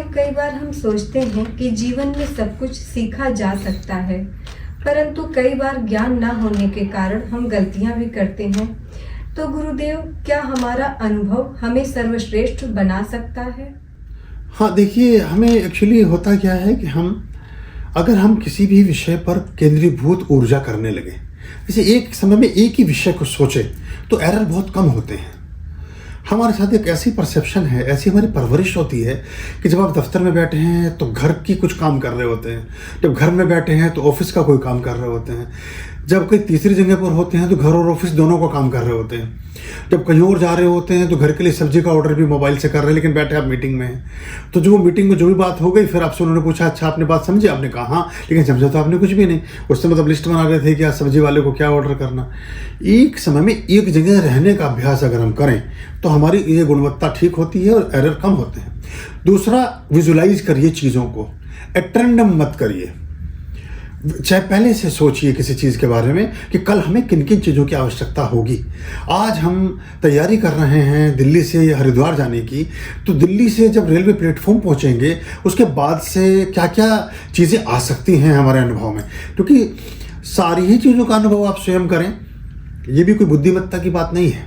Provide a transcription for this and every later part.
कई बार हम सोचते हैं कि जीवन में सब कुछ सीखा जा सकता है, परंतु कई बार ज्ञान न होने के कारण हम गलतियां भी करते हैं। तो गुरुदेव, क्या हमारा अनुभव हमें सर्वश्रेष्ठ बना सकता है? हाँ, देखिए, हमें एक्चुअली होता क्या है कि अगर हम किसी भी विषय पर केंद्रीभूत ऊर्जा करने लगे, जैसे एक समय में एक ही विषय को सोचे, तो एरर बहुत कम होते हैं। हमारे साथ एक ऐसी परसेप्शन है, ऐसी हमारी परवरिश होती है कि जब आप दफ्तर में बैठे हैं तो घर की कुछ काम कर रहे होते हैं, जब घर में बैठे हैं तो ऑफिस का कोई काम कर रहे होते हैं, जब कोई तीसरी जगह पर होते हैं तो घर और ऑफिस दोनों को काम कर रहे होते हैं, जब कहीं और जा रहे होते हैं तो घर के लिए सब्जी का ऑर्डर भी मोबाइल से कर रहे हैं, लेकिन बैठे आप मीटिंग में हैं। तो जो वो मीटिंग में जो भी बात हो गई, फिर आपसे उन्होंने पूछा, अच्छा आपने बात समझी? आपने कहा हाँ, लेकिन समझा तो आपने कुछ भी नहीं। उस समय मतलब लिस्ट बना रहे थे कि आज सब्जी वाले को क्या ऑर्डर करना। एक समय में एक जगह रहने का अभ्यास अगर हम करें तो हमारी ये गुणवत्ता ठीक होती है और एरर कम होते हैं। दूसरा, विजुलाइज करिए चीज़ों को, एट्रेंडम मत करिए। चाहे पहले से सोचिए किसी चीज़ के बारे में कि कल हमें किन किन चीज़ों की आवश्यकता होगी। आज हम तैयारी कर रहे हैं दिल्ली से हरिद्वार जाने की, तो दिल्ली से जब रेलवे प्लेटफॉर्म पहुंचेंगे उसके बाद से क्या क्या चीज़ें आ सकती हैं हमारे अनुभव में, क्योंकि सारी ही चीज़ों का अनुभव आप स्वयं करें, ये भी कोई बुद्धिमत्ता की बात नहीं है।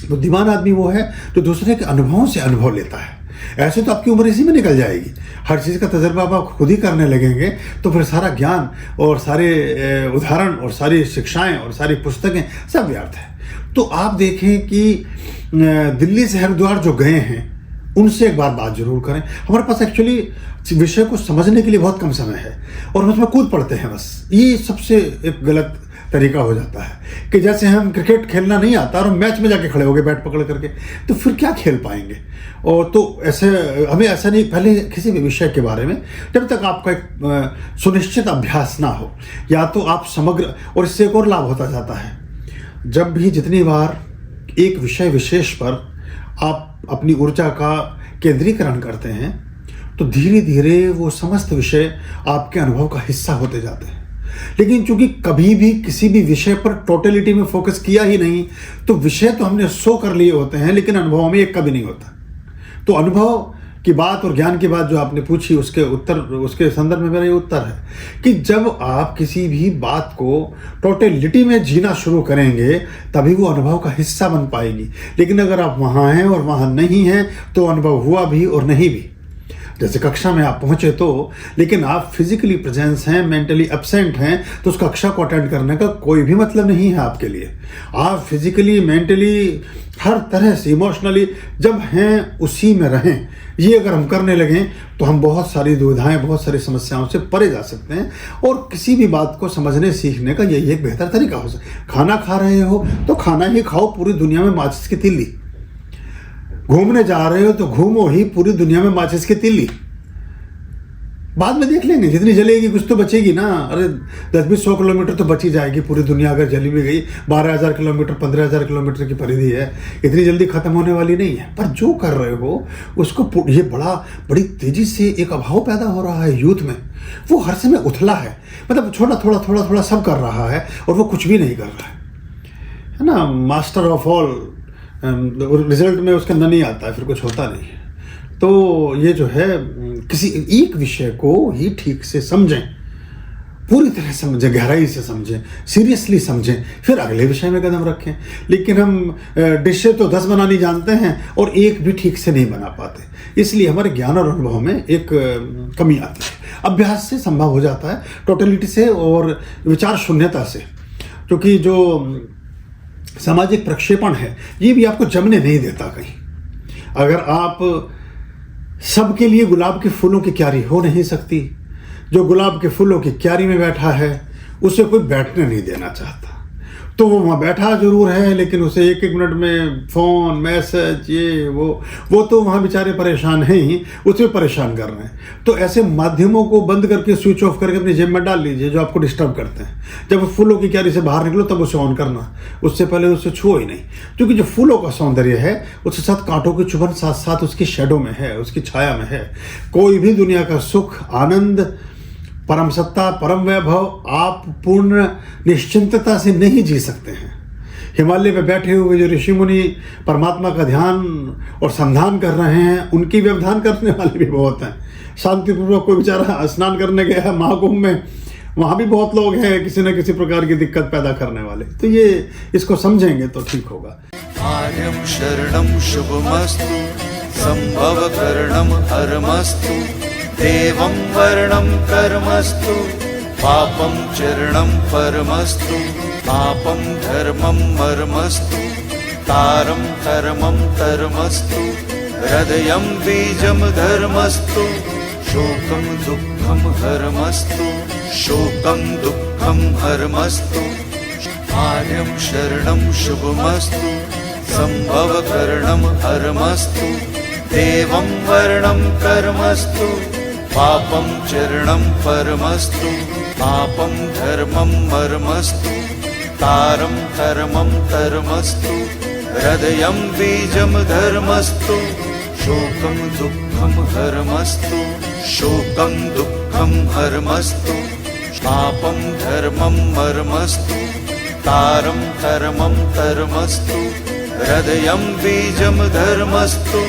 बुद्धिमान आदमी वो है जो दूसरे के अनुभवों से अनुभव लेता है। ऐसे तो आपकी उम्र इसी में निकल जाएगी। हर चीज़ का तजर्बा आप खुद ही करने लगेंगे तो फिर सारा ज्ञान और सारे उदाहरण और सारी शिक्षाएं और सारी पुस्तकें सब व्यर्थ है। तो आप देखें कि दिल्ली से हरिद्वार जो गए हैं उनसे एक बार बात जरूर करें। हमारे पास एक्चुअली विषय को समझने के लिए बहुत कम समय है और हम उसमें कूद पड़ते हैं बस। ये सबसे एक गलत तरीका हो जाता है कि जैसे हम क्रिकेट खेलना नहीं आता और मैच में जाके खड़े हो गए बैट पकड़ करके, तो फिर क्या खेल पाएंगे। और तो ऐसे हमें ऐसा नहीं, पहले किसी भी विषय के बारे में जब तक आपका एक सुनिश्चित अभ्यास ना हो, या तो आप समग्र, और इससे एक और लाभ होता जाता है, जब भी जितनी बार एक विषय विशेष पर आप अपनी ऊर्जा का केंद्रीकरण करते हैं तो धीरे धीरे वो समस्त विषय आपके अनुभव का हिस्सा होते जाते हैं। लेकिन चूंकि कभी भी किसी भी विषय पर टोटलिटी में फोकस किया ही नहीं, तो विषय तो हमने 100 कर लिए होते हैं लेकिन अनुभव में एक कभी नहीं होता। तो अनुभव की बात और ज्ञान की बात जो आपने पूछी, उसके संदर्भ में मेरा ये उत्तर है कि जब आप किसी भी बात को टोटलिटी में जीना शुरू करेंगे तभी वो अनुभव का हिस्सा बन पाएगी। लेकिन अगर आप वहाँ हैं और वहाँ नहीं हैं तो अनुभव हुआ भी और नहीं भी। जैसे कक्षा में आप पहुंचे तो, लेकिन आप फिजिकली प्रेजेंस हैं, मेंटली एब्सेंट हैं, तो उस कक्षा को अटेंड करने का कोई भी मतलब नहीं है आपके लिए। आप फिजिकली, मेंटली, हर तरह से इमोशनली जब हैं उसी में रहें। ये अगर हम करने लगें तो हम बहुत सारी दुविधाएं, बहुत सारी समस्याओं से परे जा सकते हैं और किसी भी बात को समझने सीखने का यही एक बेहतर तरीका हो सकता है। खाना खा रहे हो तो खाना ही खाओ, पूरी दुनिया में माचिस की तीली। घूमने जा रहे हो तो घूमो ही, पूरी दुनिया में माचिस की तीली। बाद में देख लेंगे, जितनी जलेगी कुछ तो बचेगी ना। अरे 10-20-100 किलोमीटर तो बची जाएगी पूरी दुनिया अगर जली भी गई। 12,000 किलोमीटर, 15,000 किलोमीटर की परिधि है, इतनी जल्दी खत्म होने वाली नहीं है। पर जो कर रहे हो उसको, ये बड़ी तेजी से एक अभाव पैदा हो रहा है यूथ में। वो हर समय उथला है, मतलब थोड़ा सब कर रहा है और वो कुछ भी नहीं कर रहा है ना। मास्टर ऑफ ऑल, रिजल्ट में उसका नहीं आता है, फिर कुछ होता नहीं है। तो ये जो है, किसी एक विषय को ही ठीक से समझें, पूरी तरह समझें, गहराई से समझें, सीरियसली समझें, फिर अगले विषय में कदम रखें। लेकिन हम डिशें तो 10 बनानी जानते हैं और एक भी ठीक से नहीं बना पाते, इसलिए हमारे ज्ञान और अनुभव में एक कमी आती है। अभ्यास से संभव हो जाता है, टोटलिटी से और विचार शून्यता से, क्योंकि जो सामाजिक प्रक्षेपण है ये भी आपको जमने नहीं देता कहीं। अगर आप सबके लिए गुलाब के फूलों की क्यारी हो नहीं सकती, जो गुलाब के फूलों की क्यारी में बैठा है उसे कोई बैठने नहीं देना चाहता, तो वो वहाँ बैठा जरूर है लेकिन उसे एक मिनट में फ़ोन, मैसेज, ये वो तो वहाँ बेचारे परेशान हैं ही, उसे परेशान कर रहे हैं। तो ऐसे माध्यमों को बंद करके, स्विच ऑफ करके अपनी जेब में डाल लीजिए जो आपको डिस्टर्ब करते हैं। जब फूलों की क्यारी से बाहर निकलो तब उसे ऑन करना, उससे पहले उसे छुओ ही नहीं। क्योंकि जो फूलों का सौंदर्य है उसके साथ कांटों की चुभन साथ साथ उसकी शेडो में है, उसकी छाया में है। कोई भी दुनिया का सुख, आनंद, परम सत्ता, परम वैभव आप पूर्ण निश्चिंतता से नहीं जी सकते हैं। हिमालय पे बैठे हुए जो ऋषि मुनि परमात्मा का ध्यान और संधान कर रहे हैं, उनकी व्यवधान करने वाले भी बहुत हैं। शांतिपूर्वक कोई बेचारा स्नान करने गया है महाकुंभ में, वहाँ भी बहुत लोग हैं किसी न किसी प्रकार की दिक्कत पैदा करने वाले। तो ये इसको समझेंगे तो ठीक होगा। आर्यं शरणं शुभमस्तु, संभवकरणं हरमस्तु, देवं वर्णं कर्मस्तु, पापं चरणं परमस्तु, पापं धर्मं मर्मस्तु, तारं कर्मं धर्मस्तु, हृदयं बीजं धर्मस्तु, शोकं दुःखं हरमस्तु, शोकं दुःखं हरमस्तु। आर्यं शरणं शुभमस्तु, संभवकरणं हरमस्तु, देवं वर्णं कर्मस्तु, पापं चरणं परमस्तु, पापं धर्मं मर्मस्तु, तारं कर्मं धर्मस्तु, हृदयं बीजं धर्मस्तु, शोकं दुःखं हरमस्तु, शोकं दुःखं हरमस्तु, पापं धर्मं मर्मस्तु, तारं कर्मं धर्मस्तु, हृदयं बीजं धर्मस्तु,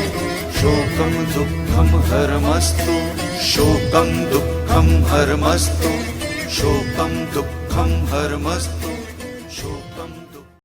शोकं दुःखं हरमस्तु, शोकं दुःखं हरमस्तु, शोकं दुःखं हरमस्तु।